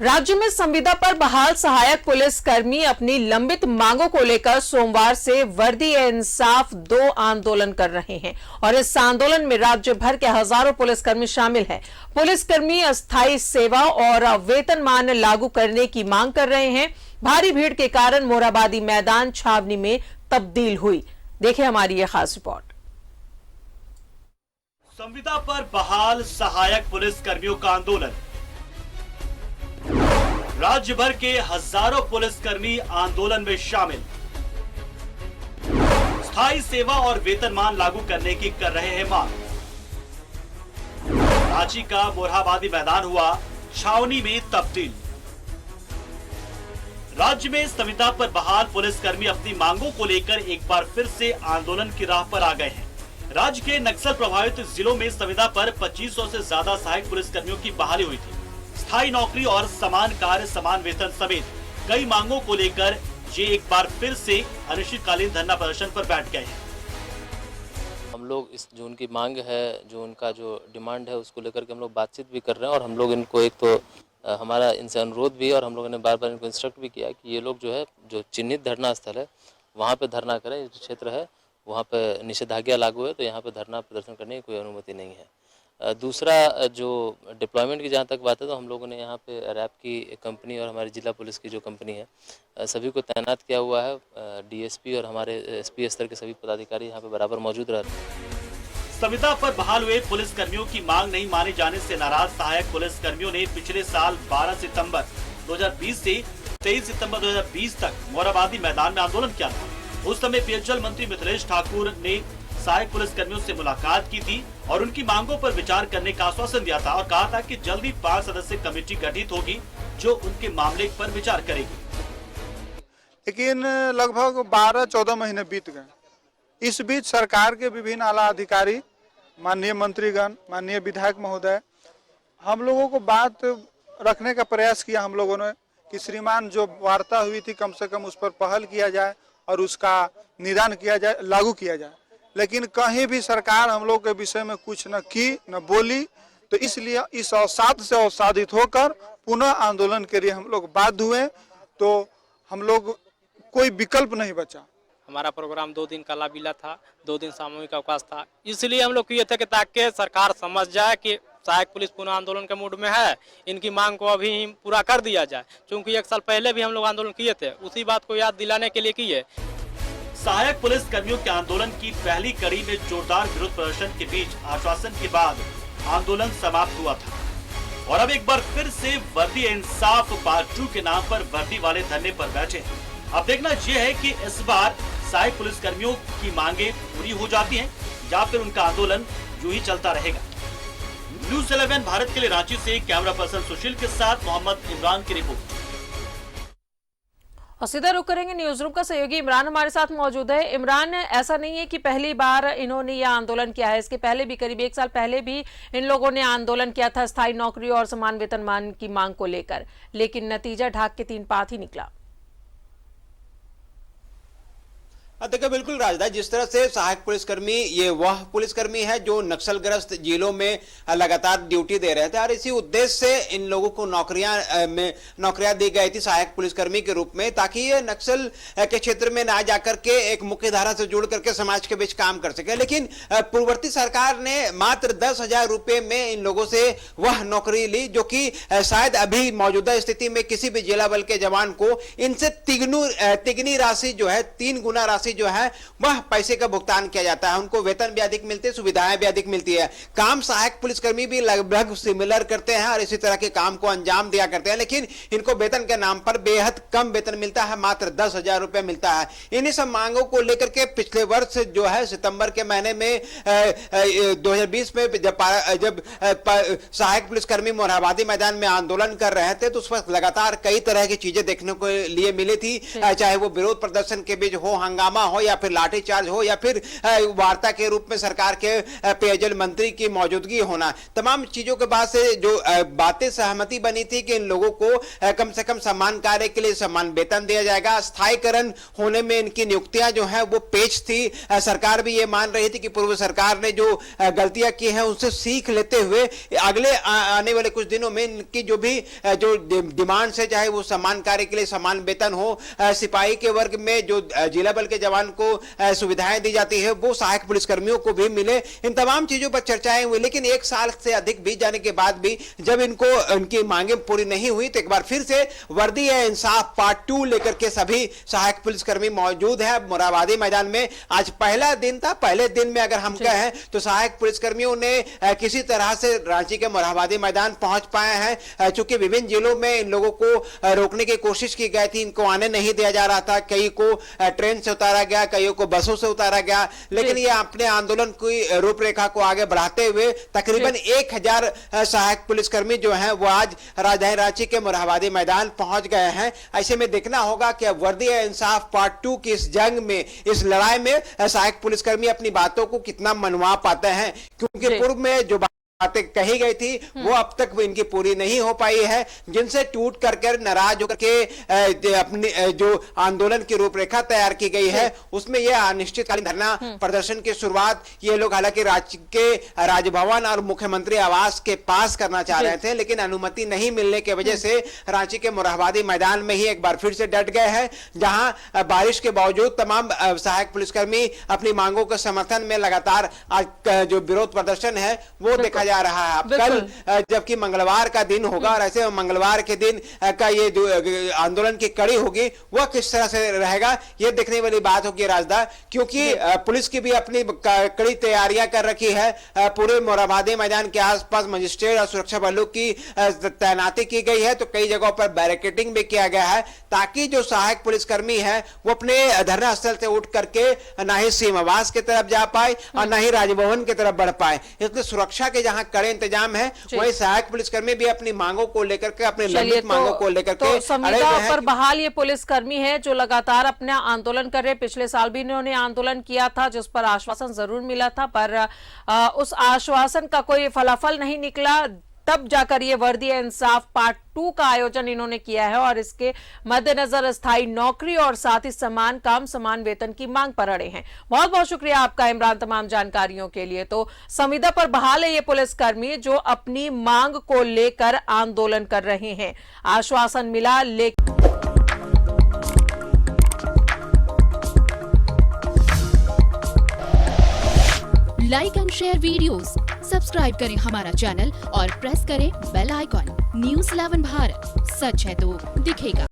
राज्य में संविदा पर बहाल सहायक पुलिसकर्मी अपनी लंबित मांगों को लेकर सोमवार से वर्दी-ए-इंसाफ 2 आंदोलन कर रहे हैं और इस आंदोलन में राज्य भर के हजारों पुलिसकर्मी शामिल हैं। पुलिसकर्मी अस्थायी सेवा और वेतनमान लागू करने की मांग कर रहे हैं। भारी भीड़ के कारण मोरहाबादी मैदान छावनी में तब्दील हुई। देखिए हमारी यह खास रिपोर्ट। संविदा पर बहाल सहायक पुलिसकर्मियों का आंदोलन। राज्य भर के हजारों पुलिसकर्मी आंदोलन में शामिल। स्थायी सेवा और वेतनमान लागू करने की कर रहे हैं मांग। रांची का मोरहाबादी मैदान हुआ छावनी में तब्दील। राज्य में संविदा पर बहाल पुलिसकर्मी अपनी मांगों को लेकर एक बार फिर से आंदोलन की राह पर आ गए हैं। राज्य के नक्सल प्रभावित जिलों में संविदा पर 2500 से ज्यादा सहायक पुलिसकर्मियों की बहाली हुई थी। स्थायी नौकरी और समान कार्य समान वेतन समेत कई मांगों को लेकर ये एक बार फिर से अनिश्चितकालीन धरना प्रदर्शन पर बैठ गए हैं। हम लोग इस जो उनकी मांग है, जो उनका जो डिमांड है, उसको लेकर के हम लोग बातचीत भी कर रहे हैं और हम लोग इनको एक तो हमारा इनसे अनुरोध भी है और हम लोगों ने बार बार इनको इंस्ट्रक्ट भी किया कि ये लोग जो है जो चिन्हित धरना स्थल है वहाँ पे धरना करें। जो क्षेत्र है वहाँ पे निषेधाज्ञा लागू है, तो यहाँ पे धरना प्रदर्शन करने की कोई अनुमति नहीं है। दूसरा जो डिप्लॉयमेंट की जहाँ तक बात है, तो हम लोगों ने यहाँ पे रैप की कंपनी और हमारी जिला पुलिस की जो कंपनी है सभी को तैनात किया हुआ है। डीएसपी और हमारे एसपी स्तर के सभी पदाधिकारी यहाँ पे बराबर मौजूद रहते हैं। संविदा पर बहाल हुए पुलिस कर्मियों की मांग नहीं माने जाने से नाराज सहायक पुलिस कर्मियों ने पिछले साल 12 सितंबर 2020 से 23 सितंबर 2020 तक मोरहाबादी मैदान में आंदोलन किया था। उस समय पेयजल मंत्री मिथिलेश ठाकुर ने सहायक पुलिस कर्मियों से मुलाकात की थी और उनकी मांगों पर विचार करने का आश्वासन दिया था और कहा था कि जल्दी 5 सदस्यीय कमेटी गठित होगी जो उनके मामले पर विचार करेगी। लेकिन लगभग 12-14 महीने बीत गए। इस बीच सरकार के विभिन्न आला अधिकारी, माननीय मंत्रीगण, माननीय विधायक महोदय, हम लोगों को बात रखने का प्रयास किया हम लोगों ने कि श्रीमान जो वार्ता हुई थी कम से कम उस पर पहल किया जाए और उसका निदान किया जाए, लागू किया जाए। लेकिन कहीं भी सरकार हम लोग के विषय में कुछ न की न बोली, तो इसलिए इस अवसाद से अवसादित होकर पुनः आंदोलन के लिए हम लोग बाध्य हुए। तो हम लोग कोई विकल्प नहीं बचा। हमारा प्रोग्राम 2 दिन का लाबिला था, 2 दिन सामूहिक अवकाश था, इसलिए हम लोग किए थे कि ताकि सरकार समझ जाए कि सहायक पुलिस पुनः आंदोलन के मूड में है, इनकी मांग को अभी पूरा कर दिया जाए। क्योंकि 1 साल पहले भी हम लोग आंदोलन किए थे, उसी बात को याद दिलाने के लिए किए। सहायक पुलिस कर्मियों के आंदोलन की पहली कड़ी में जोरदार विरोध प्रदर्शन के बीच आश्वासन के बाद आंदोलन समाप्त हुआ था और अब एक बार फिर से वर्दी-ए-इंसाफ पार्ट 2 के नाम पर वर्दी वाले धरने पर बैठे। अब देखना यह है कि इस बार सहायक पुलिस कर्मियों की मांगे पूरी हो जाती हैं या फिर उनका आंदोलन यूं ही चलता रहेगा। न्यूज़ 11 भारत के लिए रांची से कैमरा पर्सन सुशील के साथ मोहम्मद इमरान की रिपोर्ट। और सीधा रुक करेंगे न्यूज रूम का सहयोगी इमरान हमारे साथ मौजूद है। इमरान, ऐसा नहीं है कि पहली बार इन्होंने यह आंदोलन किया है, इसके पहले भी करीब 1 साल पहले भी इन लोगों ने आंदोलन किया था स्थायी नौकरी और समान वेतनमान की मांग को लेकर, लेकिन नतीजा ढाक के 3 पात ही निकला। देखिए बिल्कुल राजदा, जिस तरह से सहायक पुलिसकर्मी ये वह पुलिसकर्मी है जो नक्सलग्रस्त जिलों में लगातार ड्यूटी दे रहे थे और इसी उद्देश्य से इन लोगों को नौकरियां दी गई थी सहायक पुलिसकर्मी के रूप में, ताकि ये नक्सल के क्षेत्र में ना जाकर के एक मुख्य धारा से जुड़ करके समाज के बीच काम कर सके। लेकिन पूर्ववर्ती सरकार ने मात्र 10,000 रुपए में इन लोगों से वह नौकरी ली जो कि शायद अभी मौजूदा स्थिति में किसी भी जिला बल के जवान को इनसे तिगनी राशि जो है 3 गुना राशि जो है वह पैसे का भुगतान किया जाता है। उनको वेतन भी अधिक मिलते हैं, सुविधाएं भी अधिक मिलती है। काम सहायक पुलिसकर्मी भी लगभग सिमिलर करते हैं और इसी तरह के काम को अंजाम दिया करते हैं, लेकिन इनको वेतन के नाम पर बेहद कम वेतन मिलता है, मात्र 10,000 रुपए मिलता है। इन्हीं सब मांगों को लेकर के पिछले वर्ष जो है सितंबर के महीने में 2020 में जब सहायक पुलिसकर्मी मोरहाबादी मैदान में आंदोलन कर रहे थे, तो उस वक्त लगातार कई तरह की चीजें देखने को लिए मिली थी, चाहे वो विरोध प्रदर्शन के बीच हो, हंगामा हंगामा हो या फिर लाठीचार्ज हो या फिर वार्ता के रूप में सरकार के पेयजल मंत्री की मौजूदगी होना, तमाम चीजों के बाद से जो बातें सहमति बनी थी कि इन लोगों को कम से कम सम्मान कार्य के लिए सम्मान वेतन दिया जाएगा। स्थायीकरण होने में इनकी नियुक्तियां जो है वो पेच थी। सरकार भी ये मान रही थी कि पूर्व सरकार ने जो गलतियां की हैं उनसे सीख लेते हुए अगले आने वाले कुछ दिनों में इनकी जो भी जो डिमांड्स है, चाहे वो सम्मान कार्य के लिए सम्मान वेतन हो, सिपाही के वर्ग में जो जिला बल के जवान को सुविधाएं दी जाती है वो सहायक पुलिसकर्मियों को भी मिले, इन तमाम चीजों पर चर्चाएं हुई। लेकिन एक साल से अधिक बीत जाने के बाद भी जब इनको इनकी मांगे पूरी नहीं हुई तो एक बार फिर से वर्दी है इंसाफ पार्ट 2 लेकर के सभी सहायक पुलिसकर्मी मौजूद है मोरहाबादी मैदान में। आज पहला दिन था, पहले दिन में अगर हम कहें तो सहायक पुलिसकर्मियों ने किसी तरह से रांची के मोरहाबादी मैदान पहुंच पाए हैं। चूंकि विभिन्न जिलों में इन लोगों को रोकने की कोशिश की गई थी, इनको आने नहीं दिया जा रहा था, कई को ट्रेन से उतारा गया, कईयों को बसों से उतारा गया, लेकिन ये अपने आंदोलन की रूपरेखा को आगे बढ़ाते हुए तकरीबन 1000 सहायक पुलिसकर्मी जो हैं वो आज राजधानी रांची के मोरहाबादी मैदान पहुंच गए हैं। ऐसे में देखना होगा कि अब वर्दी इंसाफ पार्ट 2 की इस जंग में, इस लड़ाई में सहायक पुलिसकर्मी अपनी बातों को कितना मनवा पाते हैं, क्योंकि पूर्व में जो बातें कही गई थी वो अब तक इनकी पूरी नहीं हो पाई है, जिनसे टूट करके नाराज होकर के अपनी जो आंदोलन की रूपरेखा तैयार की गई है उसमें यह अनिश्चितकालीन धरना प्रदर्शन की शुरुआत ये लोग हालांकि राज्य के राजभवन और मुख्यमंत्री आवास के पास करना चाह रहे थे, लेकिन अनुमति नहीं मिलने की वजह से रांची के मोरहाबादी मैदान में ही एक बार फिर से डट गए हैं, जहां बारिश के बावजूद तमाम सहायक पुलिसकर्मी अपनी मांगों के समर्थन में लगातार आज जो विरोध प्रदर्शन है वो देखा जा रहा है। अब कल जबकि मंगलवार का दिन होगा और ऐसे मंगलवार के दिन का ये जो आंदोलन की कड़ी होगी वह किस तरह से रहेगा ये देखने वाली बात होगी राजदा, क्योंकि पुलिस की भी अपनी कड़ी तैयारियां कर रखी है। पूरे मोरहाबादी मैदान के आसपास मजिस्ट्रेट और सुरक्षा बलों की तैनाती की गई है, तो कई जगहों पर बैरिकेडिंग भी किया गया है ताकि जो सहायक पुलिसकर्मी है वो अपने धरना स्थल से उठ करके ना ही सीमावास की तरफ जा पाए और ना ही राजभवन की तरफ बढ़ पाए। इसलिए सुरक्षा के जहां कड़े इंतजाम है वही सहायक पुलिसकर्मी भी अपनी मांगों को लेकर के, अपने लंबित मांगों को लेकर के संविदा पर बहाल ये पुलिसकर्मी है जो लगातार अपना आंदोलन कर रहे। पिछले साल भी इन्होंने आंदोलन किया था जिस पर आश्वासन जरूर मिला था, पर उस आश्वासन का कोई फलाफल नहीं निकला। तब जाकर ये वर्दी इंसाफ पार्ट 2 का आयोजन इन्होंने किया है और इसके मद्देनजर स्थायी नौकरी और साथ ही समान काम समान वेतन की मांग पर अड़े हैं। बहुत बहुत शुक्रिया आपका इमरान तमाम जानकारियों के लिए। तो संविदा पर बहाल है ये पुलिसकर्मी जो अपनी मांग को लेकर आंदोलन कर रहे हैं। आश्वासन मिला लेकिन like and share videos, subscribe करें हमारा चैनल और प्रेस करें बेल आइकॉन। न्यूज़ 11 भारत, सच है तो दिखेगा।